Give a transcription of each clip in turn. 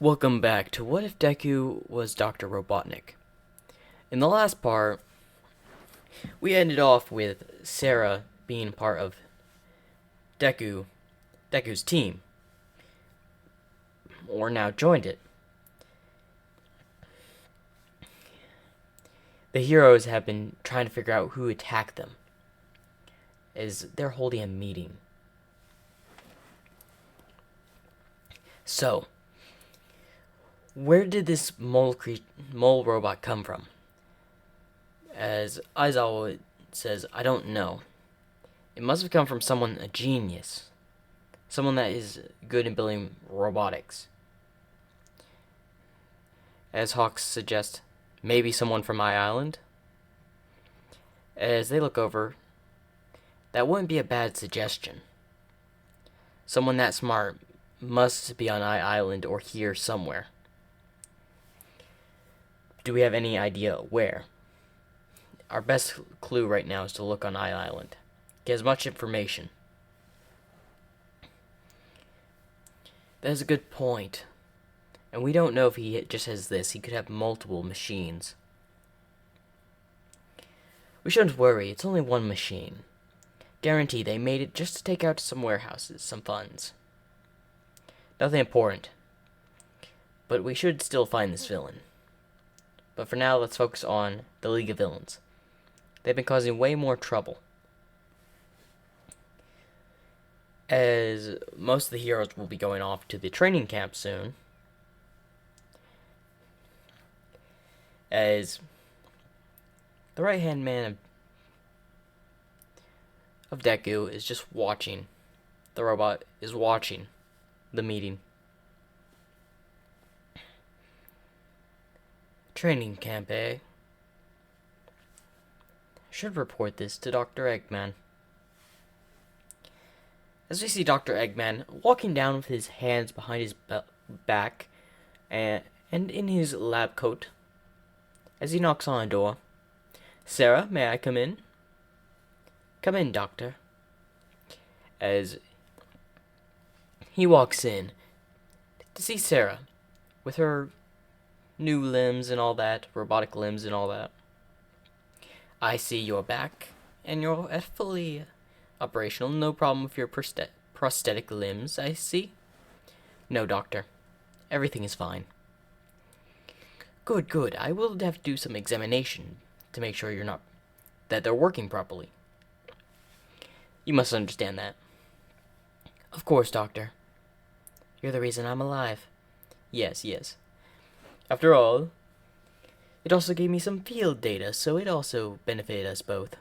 Welcome back to What If Deku was Dr. Robotnik. In the last part, we ended off with Sarah being part of Deku's team, or now joined it. The heroes have been trying to figure out who attacked them, as they're holding a meeting. So, where did this mole robot come from? As Aizawa says, I don't know. It must have come from someone, a genius. Someone that is good in building robotics. As Hawks suggests, maybe someone from my island? As they look over, that wouldn't be a bad suggestion. Someone that smart must be on Island or here somewhere. Do we have any idea where? Our best clue right now is to look on Island. Get as much information. That is a good point. And we don't know if he just has this. He could have multiple machines. We shouldn't worry. It's only one machine. Guarantee they made it just to take out some warehouses, some funds. Nothing important. But we should still find this villain. But for now, let's focus on the League of Villains. They've been causing way more trouble. As most of the heroes will be going off to the training camp soon. As the right-hand man of Deku is just watching. The robot is watching the meeting. Training camp, eh? Should report this to Dr. Eggman. As we see Dr. Eggman walking down with his hands behind his back and in his lab coat. As he knocks on a door. Sarah, may I come in? Come in, Doctor. As he walks in to see Sarah with her new limbs and all that, robotic limbs and all that. I see you're back, and you're fully operational. No problem with your prosthetic limbs, I see. No, Doctor. Everything is fine. Good, good. I will have to do some examination to make sure that they're working properly. You must understand that. Of course, Doctor. You're the reason I'm alive. Yes, yes. After all, it also gave me some field data, so it also benefited us both.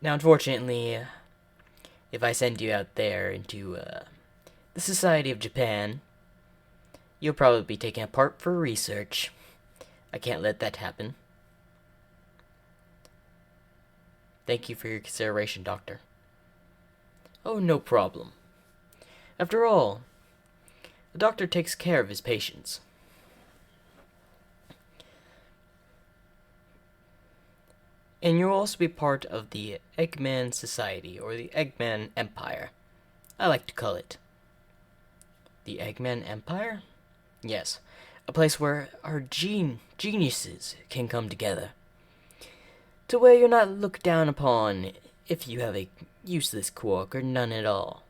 Now, unfortunately, if I send you out there into the Society of Japan, you'll probably be taken apart for research. I can't let that happen. Thank you for your consideration, Doctor. Oh, no problem. After all, the doctor takes care of his patients. And you'll also be part of the Eggman Society, or the Eggman Empire. I like to call it. The Eggman Empire? Yes, a place where our geniuses can come together. To where you're not looked down upon if you have a useless quirk or none at all.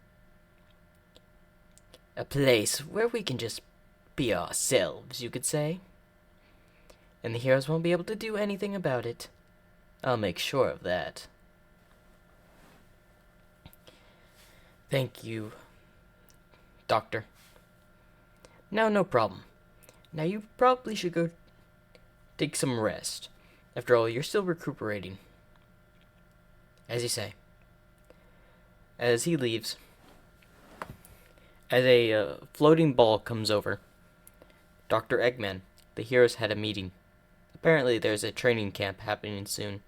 A place where we can just be ourselves, you could say. And the heroes won't be able to do anything about it. I'll make sure of that. Thank you, Doctor. Now, no problem. Now you probably should go take some rest. After all, you're still recuperating. As you say. As he leaves, as a floating ball comes over, Dr. Eggman, the heroes had a meeting. Apparently there's a training camp happening soon.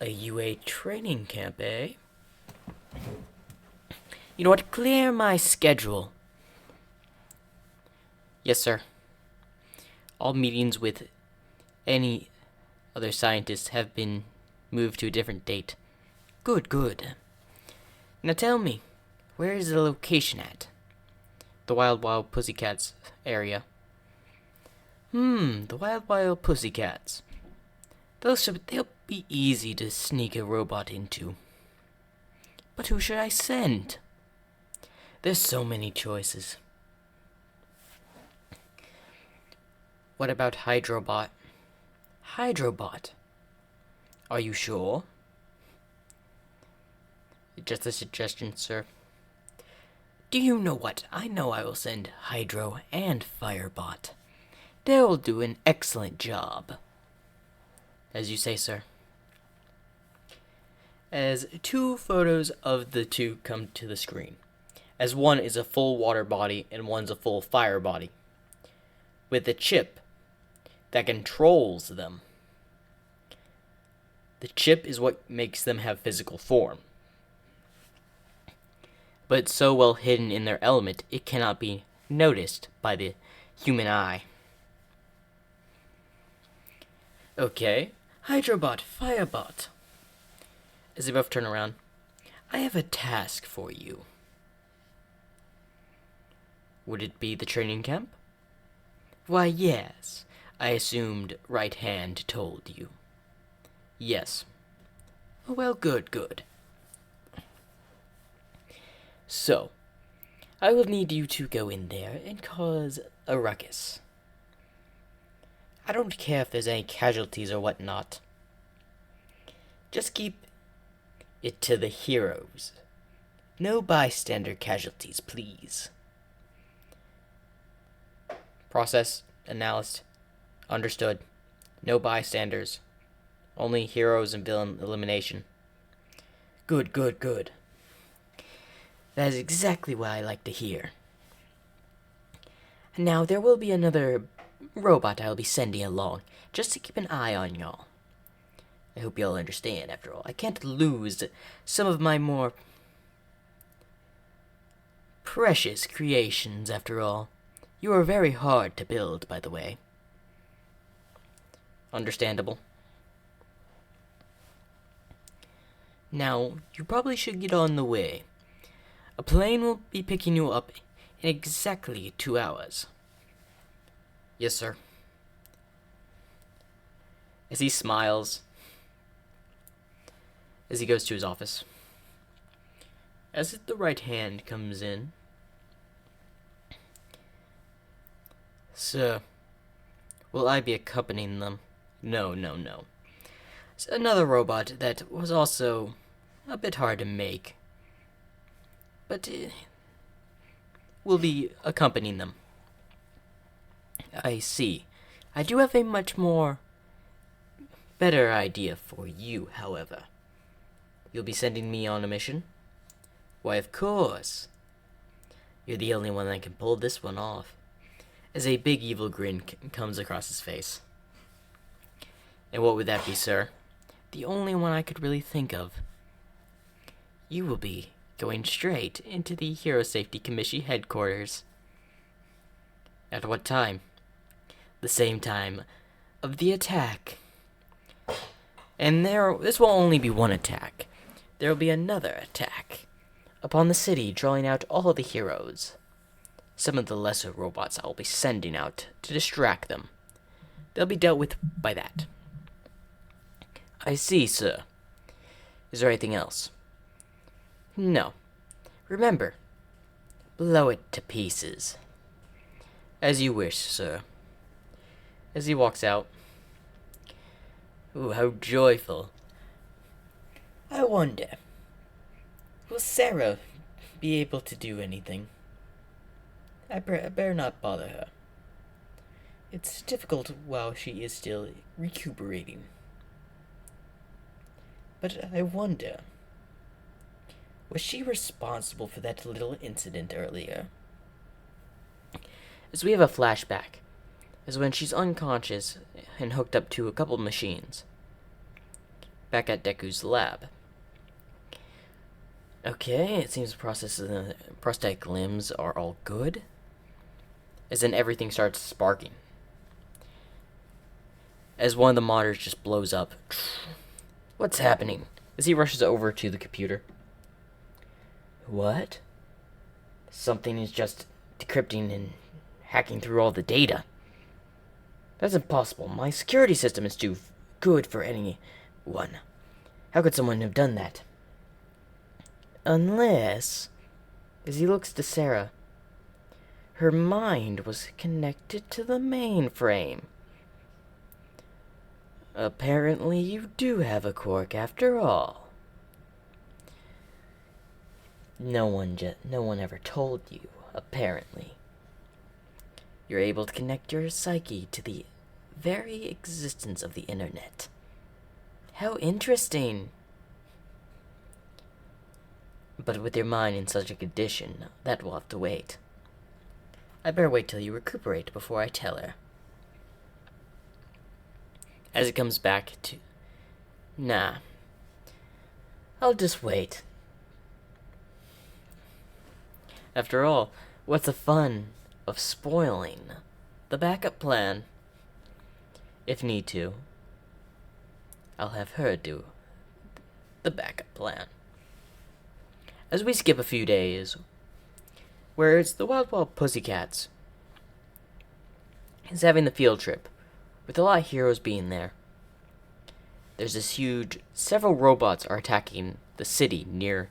A UA training camp, eh? You know what? Clear my schedule. Yes, sir. All meetings with any other scientists have been moved to a different date. Good, good. Now tell me, where is the location at? The Wild Wild Pussycats area. The Wild Wild Pussycats. They'll be easy to sneak a robot into. But who should I send? There's so many choices. What about Hydrobot? Hydrobot? Are you sure? Just a suggestion, sir. Do you know what? I know I will send Hydro and Firebot. They'll do an excellent job. As you say, sir. As two photos of the two come to the screen. As one is a full water body and one's a full fire body. With a chip that controls them. The chip is what makes them have physical form. But it's so well hidden in their element, it cannot be noticed by the human eye. Okay, Hydrobot, Firebot. As they both turn around, I have a task for you. Would it be the training camp? Why, yes. I assumed Right Hand told you. Yes. Well, good. So, I will need you to go in there and cause a ruckus. I don't care if there's any casualties or whatnot. Just keep it to the heroes. No bystander casualties, please. Process, analyst, understood. No bystanders. Only heroes and villain elimination. Good. That is exactly what I like to hear. Now, there will be another robot I'll be sending along, just to keep an eye on y'all. I hope y'all understand, after all. I can't lose some of my more precious creations, after all. You are very hard to build, by the way. Understandable. Now, you probably should get on the way. A plane will be picking you up in exactly 2 hours. Yes, sir. As he smiles, as he goes to his office. As the Right Hand comes in. Sir, will I be accompanying them? No. It's another robot that was also a bit hard to make. But we'll be accompanying them. I see. I do have a much more better idea for you, however. You'll be sending me on a mission? Why, of course. You're the only one that can pull this one off. As a big evil grin comes across his face. And what would that be, sir? The only one I could really think of. You will be going straight into the Hero Safety Commission headquarters. At what time? The same time of the attack. And this will only be one attack. There will be another attack upon the city, drawing out all the heroes. Some of the lesser robots I will be sending out to distract them. They'll be dealt with by that. I see, sir. Is there anything else? No. Remember, blow it to pieces. As you wish, sir. As he walks out. Ooh, how joyful. I wonder, will Sarah be able to do anything? I better not bother her. It's difficult while she is still recuperating. But I wonder, was she responsible for that little incident earlier? As we have a flashback, as when she's unconscious and hooked up to a couple machines. Back at Deku's lab. Okay, it seems the process of the prosthetic limbs are all good. As then everything starts sparking. As one of the monitors just blows up. What's happening? As he rushes over to the computer. What? Something is just decrypting and hacking through all the data. That's impossible. My security system is too good for anyone. How could someone have done that? Unless, as he looks to Sarah, her mind was connected to the mainframe. Apparently you do have a quirk after all. No one ever told you, apparently. You're able to connect your psyche to the very existence of the internet. How interesting! But with your mind in such a condition, that will have to wait. I better wait till you recuperate before I tell her. As it comes back to... Nah. I'll just wait. After all, what's the fun of spoiling the backup plan? If need to, I'll have her do the backup plan. As we skip a few days, where it's the Wild Wild Pussycats is having the field trip, with a lot of heroes being there. There's this huge... Several robots are attacking the city near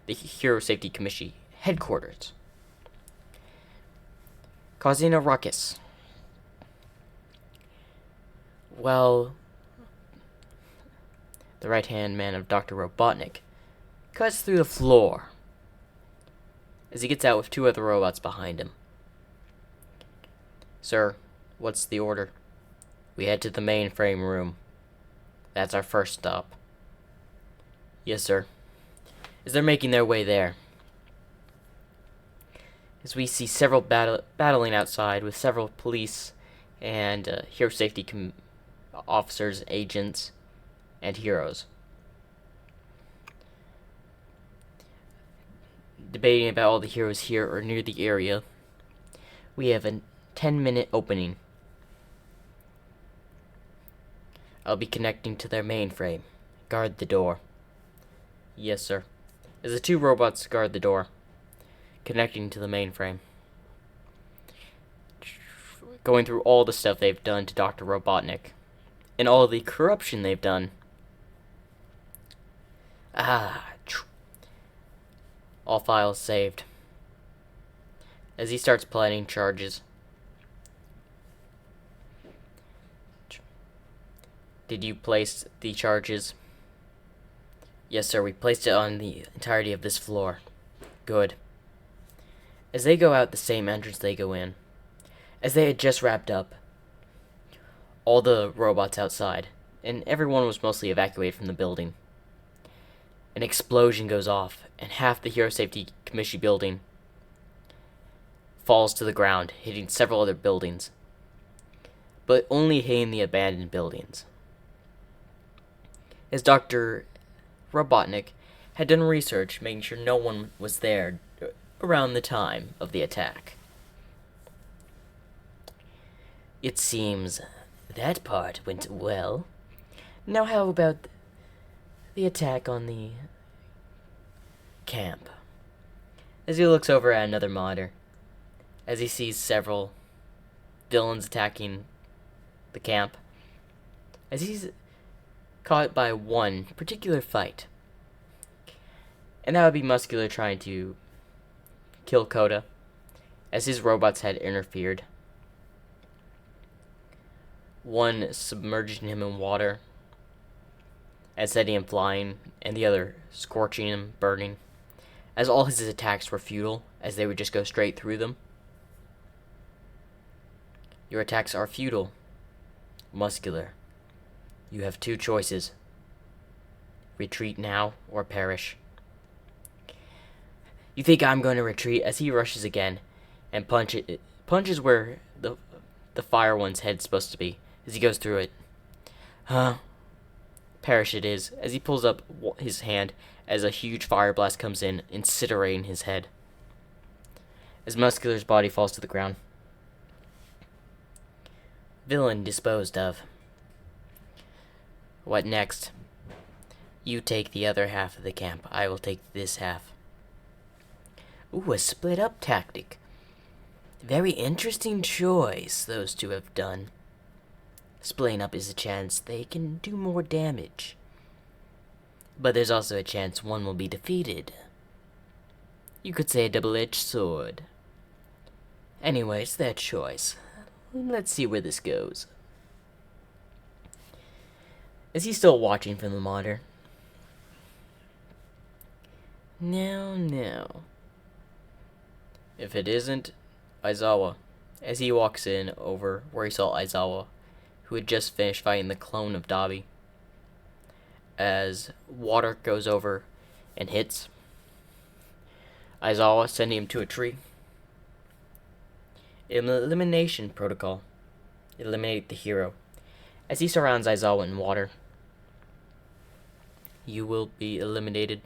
the Hero Safety Commission headquarters, causing a ruckus. Well, the right-hand man of Dr. Robotnik cuts through the floor as he gets out with two other robots behind him. Sir, what's the order? We head to the mainframe room. That's our first stop. Yes, sir. As they're making their way there, as we see several battling outside with several police and hero safety officers, agents, and heroes, debating about all the heroes here or near the area. We have a 10-minute opening. I'll be connecting to their mainframe. Guard the door. Yes, sir. As the two robots guard the door, connecting to the mainframe, going through all the stuff they've done to Dr. Robotnik, and all the corruption they've done. All files saved. As he starts planning charges. Did you place the charges? Yes, sir, we placed it on the entirety of this floor. Good. As they go out the same entrance they go in, as they had just wrapped up, all the robots outside, and everyone was mostly evacuated from the building, an explosion goes off, and half the Hero Safety Commission building falls to the ground, hitting several other buildings, but only hitting the abandoned buildings. As Dr. Robotnik had done research, making sure no one was there around the time of the attack. It seems that part went well. Now how about the attack on the camp? As he looks over at another monitor, as he sees several villains attacking the camp, as he's caught by one particular fight. And that would be Muscular trying to kill Coda, as his robots had interfered. One submerging him in water, and setting him flying, and the other scorching him, burning, as all his attacks were futile, as they would just go straight through them. Your attacks are futile, Muscular. You have two choices. Retreat now or perish. You think I'm going to retreat? As he rushes again and punches where the fire one's head's supposed to be as he goes through it. Perish it is, as he pulls up his hand as a huge fire blast comes in, incinerating his head. As Muscular's body falls to the ground. Villain disposed of. What next? You take the other half of the camp. I will take this half. Ooh, a split-up tactic. Very interesting choice those two have done. Splitting up is a chance they can do more damage. But there's also a chance one will be defeated. You could say a double-edged sword. Anyways, their choice. Let's see where this goes. Is he still watching from the monitor? No. If it isn't, Aizawa, as he walks in over where he saw Aizawa, who had just finished fighting the clone of Dabi. As water goes over and hits Aizawa, sending him to a tree. Elimination protocol. Eliminate the hero. As he surrounds Aizawa in water, you will be eliminated.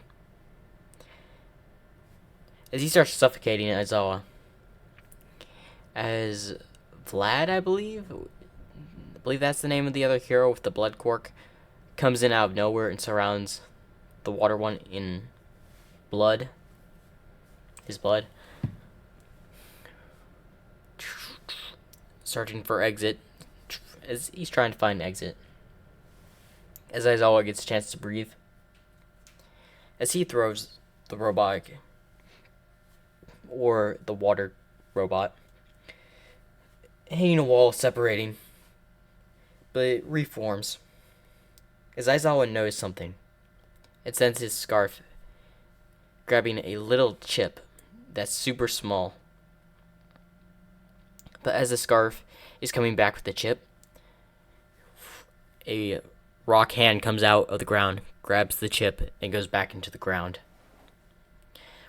As he starts suffocating Aizawa, as Vlad, I believe that's the name of the other hero with the blood cork, comes in out of nowhere and surrounds the water one in blood. His blood. Searching for exit. As he's trying to find an exit. As Aizawa gets a chance to breathe. As he throws the robotic, or the water robot, hitting a wall separating, but it reforms. As Aizawa knows something, it sends his scarf, grabbing a little chip that's super small. But as the scarf is coming back with the chip, a rock hand comes out of the ground, grabs the chip, and goes back into the ground.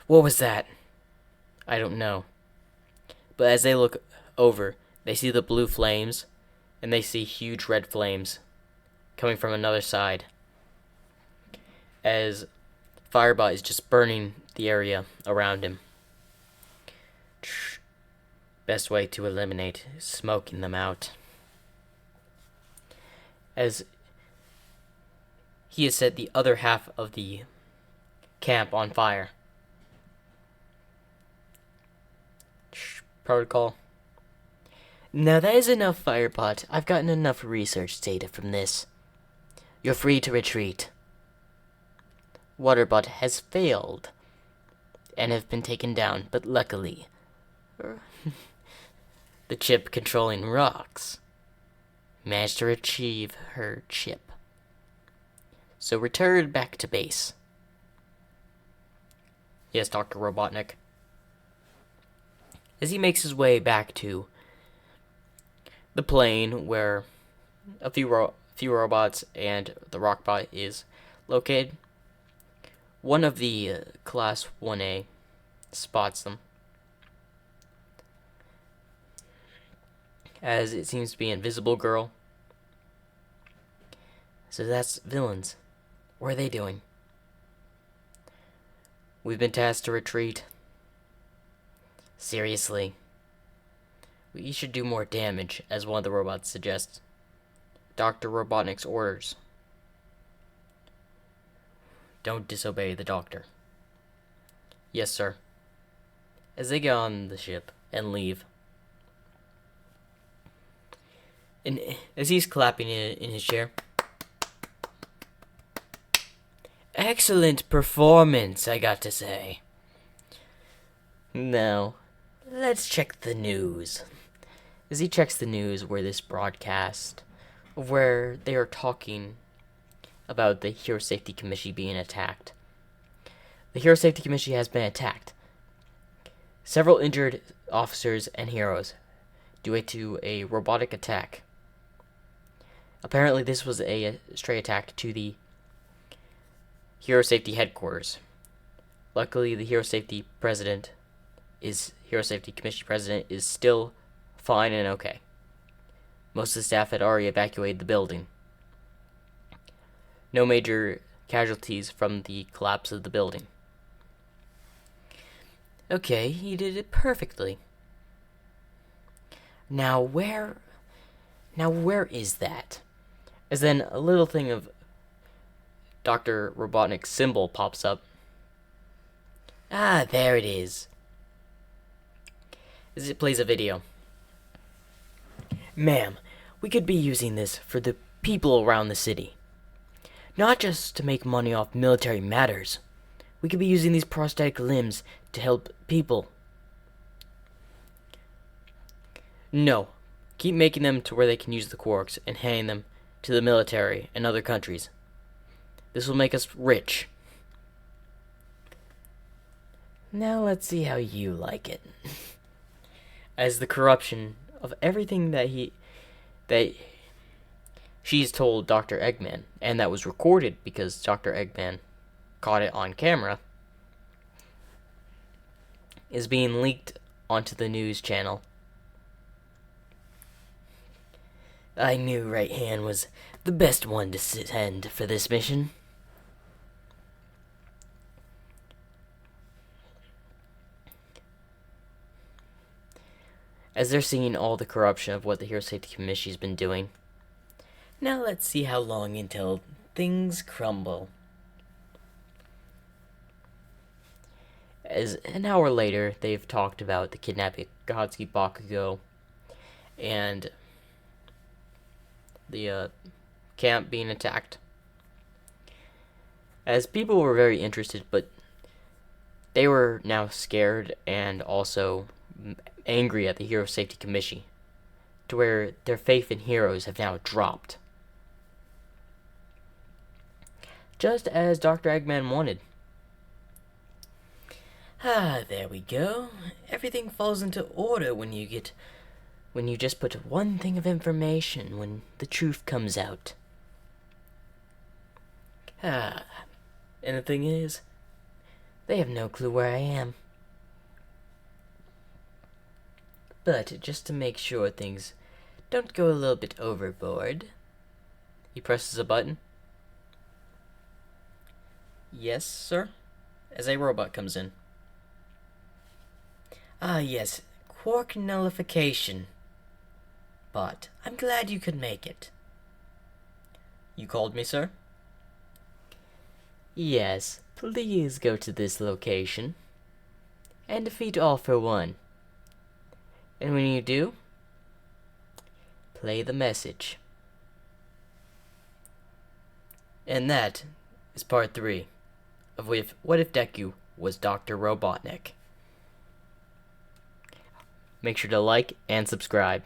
What was that? I don't know. But as they look over, they see the blue flames, and they see huge red flames coming from another side. As Firebot is just burning the area around him. Best way to eliminate is smoking them out. As he has set the other half of the camp on fire. Protocol. Now that is enough, Firebot. I've gotten enough research data from this. You're free to retreat. Waterbot has failed and have been taken down, but luckily, the chip controlling rocks managed to retrieve her chip. So return back to base. Yes, Dr. Robotnik. As he makes his way back to the plane where a few robots and the rockbot is located, one of the Class 1A spots them, as it seems to be an invisible girl. So that's villains. What are they doing? We've been tasked to retreat. Seriously. We should do more damage, as one of the robots suggests. Dr. Robotnik's orders. Don't disobey the doctor. Yes, sir. As they get on the ship and leave. And as he's clapping in his chair. Excellent performance, I got to say. Now, let's check the news. As he checks the news where this broadcast, where they are talking about the Hero Safety Commission being attacked. The Hero Safety Commission has been attacked. Several injured officers and heroes due to a robotic attack. Apparently this was a stray attack to the Hero Safety headquarters. Luckily the Hero Safety Commission president is still fine and okay. Most of the staff had already evacuated the building. No major casualties from the collapse of the building. Okay, he did it perfectly. Now where is that? As then a little thing of Dr. Robotnik's symbol pops up. Ah, there it is. as it plays a video. Ma'am, we could be using this for the people around the city. Not just to make money off military matters. We could be using these prosthetic limbs to help people. No. Keep making them to where they can use the quarks and handing them to the military and other countries. This will make us rich. Now let's see how you like it. As the corruption of everything that she's told Dr. Eggman, and that was recorded because Dr. Eggman caught it on camera, is being leaked onto the news channel. I knew Right Hand was the best one to send for this mission. As they're seeing all the corruption of what the Hero Safety Commission's been doing. Now let's see how long until things crumble. As an hour later, they've talked about the kidnapping of Godsky Bakugo and the camp being attacked. As people were very interested, but they were now scared and also angry at the Hero Safety Commission, to where their faith in heroes have now dropped. Just as Dr. Eggman wanted. There we go. Everything falls into order when you just put one thing of information when the truth comes out. And the thing is, they have no clue where I am. But just to make sure things don't go a little bit overboard, he presses a button. Yes, sir? As a robot comes in. Yes, quark nullification. But I'm glad you could make it. You called me, sir? Yes, please go to this location and defeat All for One. And when you do, play the message. And that is part 3 of What If Deku was Dr. Robotnik. Make sure to like and subscribe.